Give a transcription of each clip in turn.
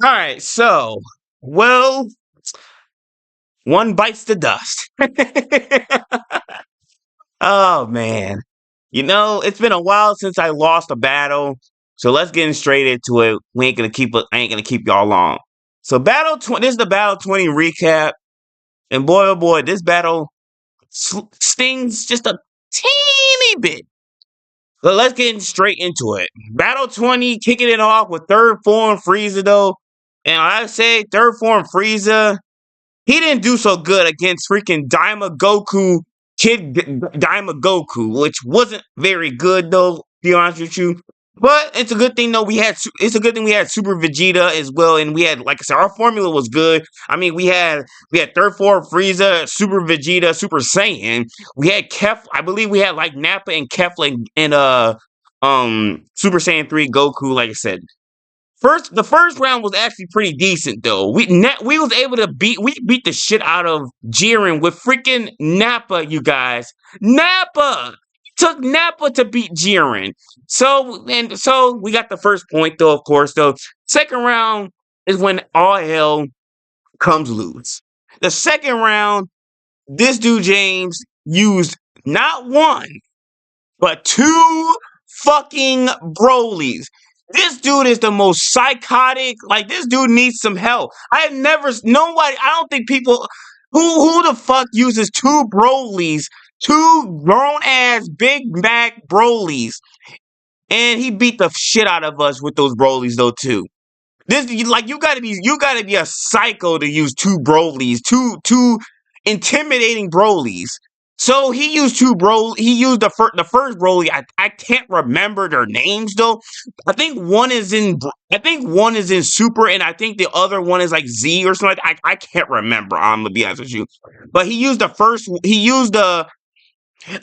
All right, so one bites the dust. Oh man, it's been a while since I lost a battle, so let's get straight into it. We ain't gonna keep it. I ain't gonna keep y'all long. So battle 20. This is the battle 20 recap, and boy oh boy, this battle stings just a teeny bit. So let's get straight into it. Battle 20, kicking it off with third form Frieza though, and I say third form Frieza. He didn't do so good against freaking Daima Goku, Daima Goku, which wasn't very good though, to be honest with you. But it's a good thing though it's a good thing we had Super Vegeta as well, and we had, like I said, our formula was good. I mean, we had third form Frieza, Super Vegeta, Super Saiyan. We had I believe we had like Nappa and Kefla and Super Saiyan 3 Goku, like I said. The first round was actually pretty decent though. We was able to beat the shit out of Jiren with freaking Nappa, you guys. Nappa took Nappa to beat Jiren. So we got the first point though, of course though. Second round is when all hell comes loose. The second round, this dude James used not one but two fucking Brolys. This dude is the most psychotic. Like, this dude needs some help. I have never, nobody, I don't think people, who the fuck uses two Brolys, two grown ass Big Mac Brolys, and he beat the shit out of us with those Brolys though too. You gotta be a psycho to use two Brolys, two intimidating Brolys. So he used the first Broly. I can't remember their names though. I think one is in Super, and I think the other one is like Z or something. I can't remember. I'm gonna be honest with you. But he used the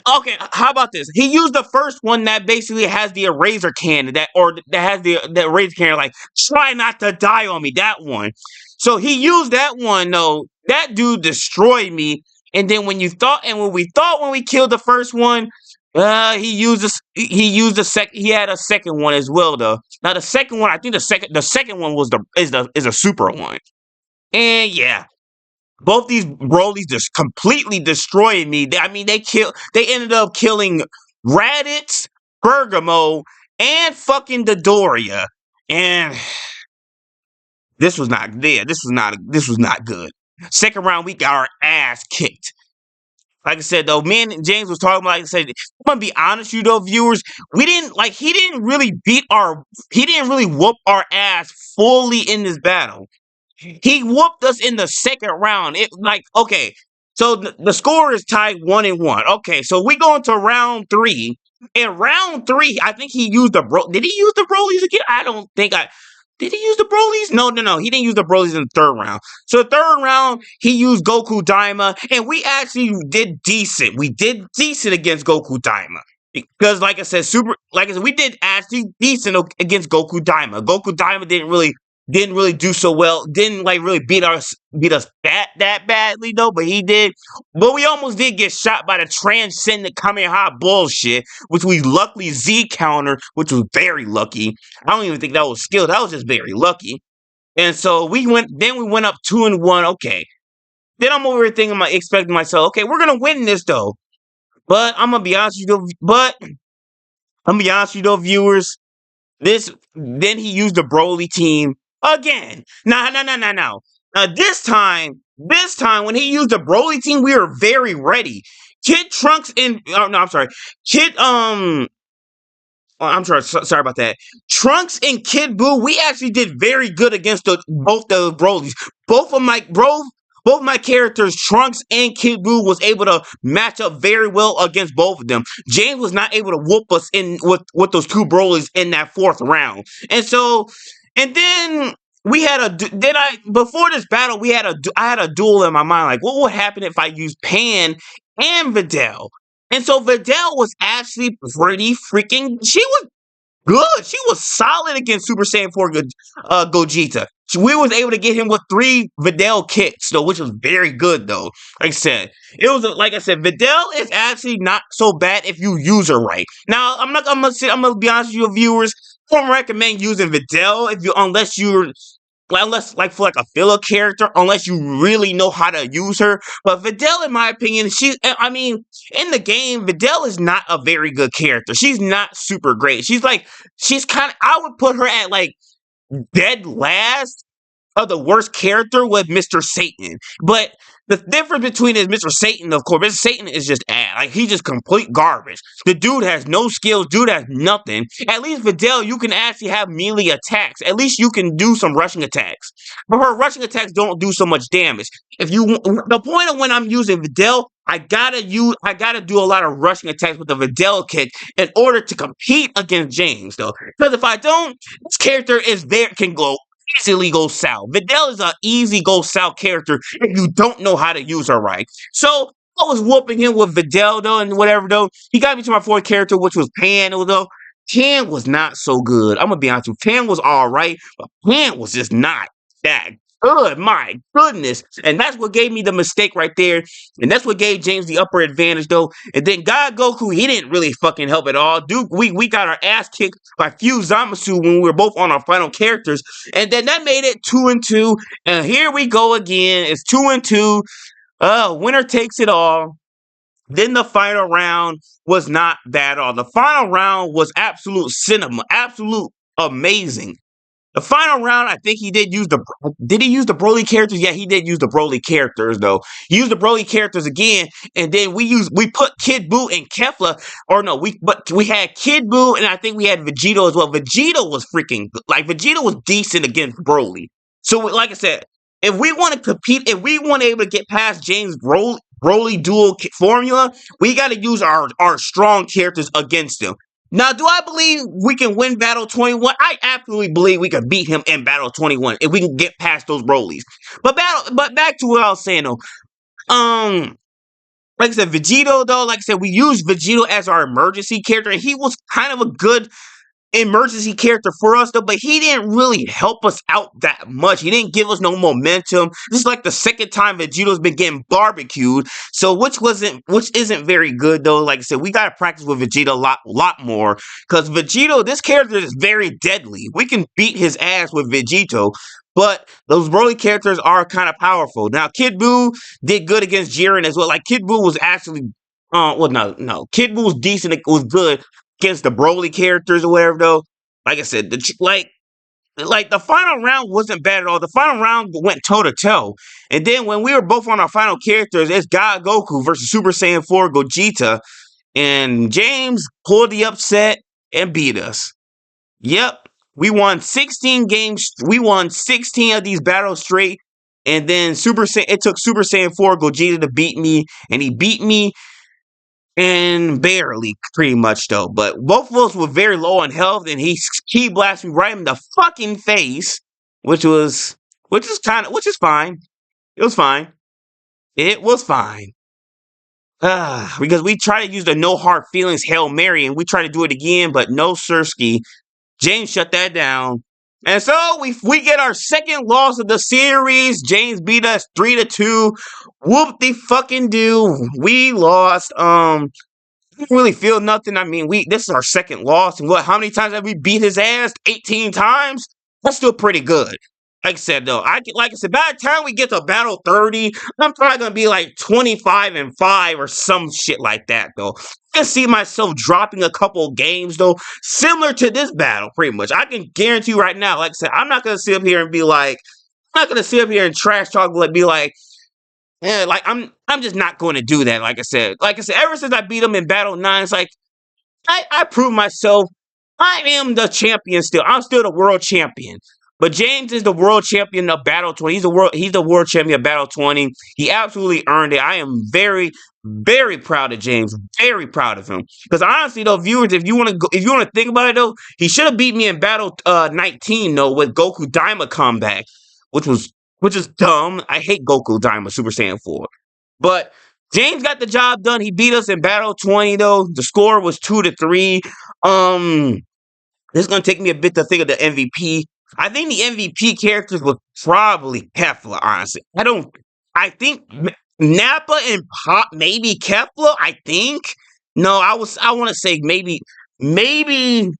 Okay, how about this? He used the first one that basically has the eraser cannon that has the eraser cannon, like, try not to die on me, that one. So he used that one though. That dude destroyed me. And then when we killed the first one, he had a second one as well though. Now the second one, I think the second one is a super one. And yeah, both these Brolys just completely destroyed me. I mean, they ended up killing Raditz, Bergamo, and fucking Dodoria. And this was not good. Second round, we got our ass kicked. Like I said though, me and James was talking about, like I said, I'm gonna be honest with you though, viewers. He didn't really whoop our ass fully in this battle. He whooped us in the second round. Okay, so the score is tied 1-1. Okay, so we go into round three. In round three, I think he used Did he use the Brolys again? I don't think I. Did he use the Brolys? No. He didn't use the Brolys in the third round. So the third round, he used Goku Daima, and we actually did decent. We did decent against Goku Daima. Because, like I said, we did actually decent against Goku Daima. Goku Daima didn't really do so well. Didn't like really beat us that badly though, but he did. But we almost did get shot by the transcendent Kamehameha bullshit, which we luckily Z counter, which was very lucky. I don't even think that was skill. That was just very lucky. And so we went up 2-1. Okay. Then I'm over here thinking, expecting myself, okay, we're gonna win this though. But I'm gonna be honest with you though, viewers. Then he used the Broly team again. No. This time when he used the Broly team, we were very ready. Kid Trunks and oh no, I'm sorry. I'm sorry about that. Trunks and Kid Buu, we actually did very good against both the Brolys. Both my characters, Trunks and Kid Buu, was able to match up very well against both of them. James was not able to whoop us in with those two Brolys in that fourth round. And then we had before this battle, I had a duel in my mind, like, what would happen if I used Pan and Videl? And so Videl was actually pretty freaking. She was good. She was solid against Super Saiyan 4 Gogeta. We was able to get him with 3 Videl kicks, though, which was very good, though. Like I said, Videl is actually not so bad if you use her right. Now, I'm gonna be honest with you, viewers. I don't recommend using Videl unless you're unless like for like a filler character, unless you really know how to use her. But Videl, in my opinion, I mean, in the game, Videl is not a very good character. She's not super great. She's kind of, I would put her at like dead last of the worst character with Mr. Satan. But the difference between is Mr. Satan, of course, Mr. Satan is just ass. Like, he's just complete garbage. The dude has no skills. Dude has nothing. At least Videl, you can actually have melee attacks. At least you can do some rushing attacks. But her rushing attacks don't do so much damage. The point of when I'm using Videl, I gotta do a lot of rushing attacks with the Videl kick in order to compete against James, though. Because if I don't, this character can easily go south. Videl is an easy go south character if you don't know how to use her right. So I was whooping him with Videl though and whatever though. He got me to my fourth character, which was Pan though. Pan was not so good. I'm gonna be honest with you. Pan was alright, but Pan was just not that good. My goodness. And that's what gave me the mistake right there. And that's what gave James the upper advantage though. And then God Goku, he didn't really fucking help at all. Dude, we got our ass kicked by Few Zamasu when we were both on our final characters. And then that made it 2-2. And here we go again. It's 2-2. Winner takes it all. Then the final round was not bad at all. The final round was absolute cinema. Absolute amazing. The final round, I think he did use did he use the Broly characters? Yeah, he did use the Broly characters, though. He used the Broly characters again, and then we put Kid Buu and Kefla, but we had Kid Buu, and I think we had Vegito as well. Vegito was Vegito was decent against Broly. So, like I said, if we want to compete, if we want to be able to get past James Broly dual formula, we got to use our strong characters against him. Now, do I believe we can win Battle 21? I absolutely believe we can beat him in Battle 21 if we can get past those Brolys. But back to what I was saying though. Like I said, Vegito though, like I said, we used Vegito as our emergency character, and he was kind of a good emergency character for us though, but he didn't really help us out that much. He didn't give us no momentum. This is like the second time Vegito's been getting barbecued, so which isn't very good though. Like I said, we gotta practice with Vegeta a lot more, because Vegito, this character is very deadly. We can beat his ass with Vegito, but those Broly characters are kind of powerful. Now, Kid Buu did good against Jiren as well. Like, Kid Buu was actually, Kid Buu was decent. It was good against the Broly characters or whatever though. Like I said, the final round wasn't bad at all. The final round went toe to toe. And then when we were both on our final characters, it's God Goku versus Super Saiyan 4 Gogeta. And James pulled the upset and beat us. Yep. We won 16 games. We won 16 of these battles straight. And then it took Super Saiyan 4 Gogeta to beat me. And he beat me, and barely, pretty much though. But both of us were very low on health, and he blasted me right in the fucking face, which is fine. It was fine. It was fine. Because we tried to use the no hard feelings Hail Mary, and we tried to do it again, but no sirski. James shut that down. And so we get our second loss of the series. James beat us 3-2. Whoop the fucking do. We lost. Didn't really feel nothing. I mean, this is our second loss. And how many times have we beat his ass? 18 times? That's still pretty good. Like I said, though, by the time we get to Battle 30, I'm probably going to be like 25-5 or some shit like that, though. I can see myself dropping a couple games, though, similar to this battle, pretty much. I can guarantee you right now, like I said, I'm not going to sit up here and be like, I'm not going to sit up here and trash talk, be like, yeah, like, I'm just not going to do that, like I said. Like I said, ever since I beat him in Battle 9, it's like, I proved myself. I am the champion still. I'm still the world champion. But James is the world champion of Battle 20. He's the world champion of Battle 20. He absolutely earned it. I am very, very proud of James. Very proud of him. Because honestly, though, viewers, if you want to think about it, though, he should have beat me in Battle 19, though, with Goku Daima comeback, which is dumb. I hate Goku Daima Super Saiyan 4. But James got the job done. He beat us in Battle 20, though. The score was 2-3. This is going to take me a bit to think of the MVP. I think the MVP characters was probably Kefla, honestly. I think Nappa and Pop, maybe Kefla, I think. No, I want to say maybe Super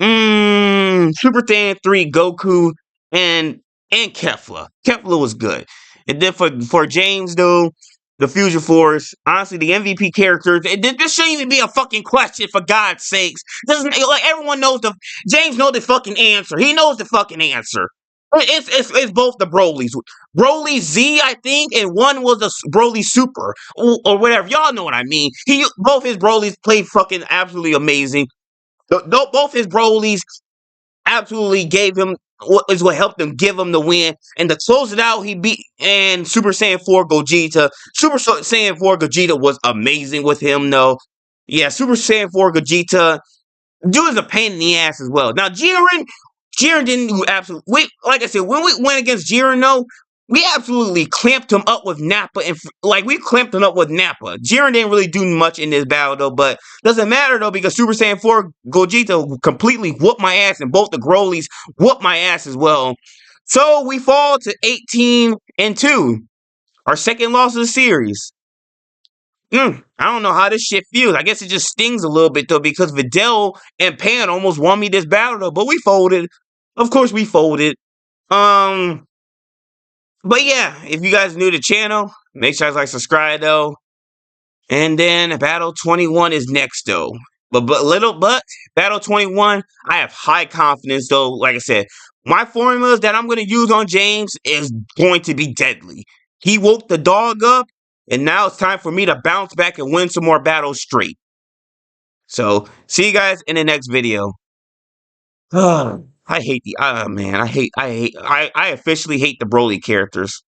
Saiyan 3 Goku and Kefla. Kefla was good. And then for James though, the Fusion Force, honestly, the MVP characters, this shouldn't even be a fucking question for God's sakes. Doesn't like everyone knows James knows the fucking answer. He knows the fucking answer. It's both the Brolys. Broly Z, I think, and one was a Broly Super or whatever. Y'all know what I mean. Both his Brolys played fucking absolutely amazing. Both his Brolys absolutely gave him what helped him give him the win. And to close it out, he beat and Super Saiyan 4 Gogeta. Super Saiyan 4 Gogeta was amazing with him though. Yeah, Super Saiyan 4 Gogeta. Dude is a pain in the ass as well. Now Jiren didn't do absolutely. Like I said, when we went against Jiren though, we absolutely clamped him up with Nappa, and we clamped him up with Nappa. Jiren didn't really do much in this battle though, but doesn't matter though because Super Saiyan 4 Gogeta completely whooped my ass, and both the Grolys whooped my ass as well. So we fall to 18-2, our second loss of the series. I don't know how this shit feels. I guess it just stings a little bit though because Videl and Pan almost won me this battle though, but we folded. Of course we folded. But yeah, if you guys are new to the channel, make sure you like, subscribe though. And then Battle 21 is next though. But Battle 21, I have high confidence though. Like I said, my formulas that I'm going to use on James is going to be deadly. He woke the dog up, and now it's time for me to bounce back and win some more battles straight. So, see you guys in the next video. I hate I officially hate the Broly characters.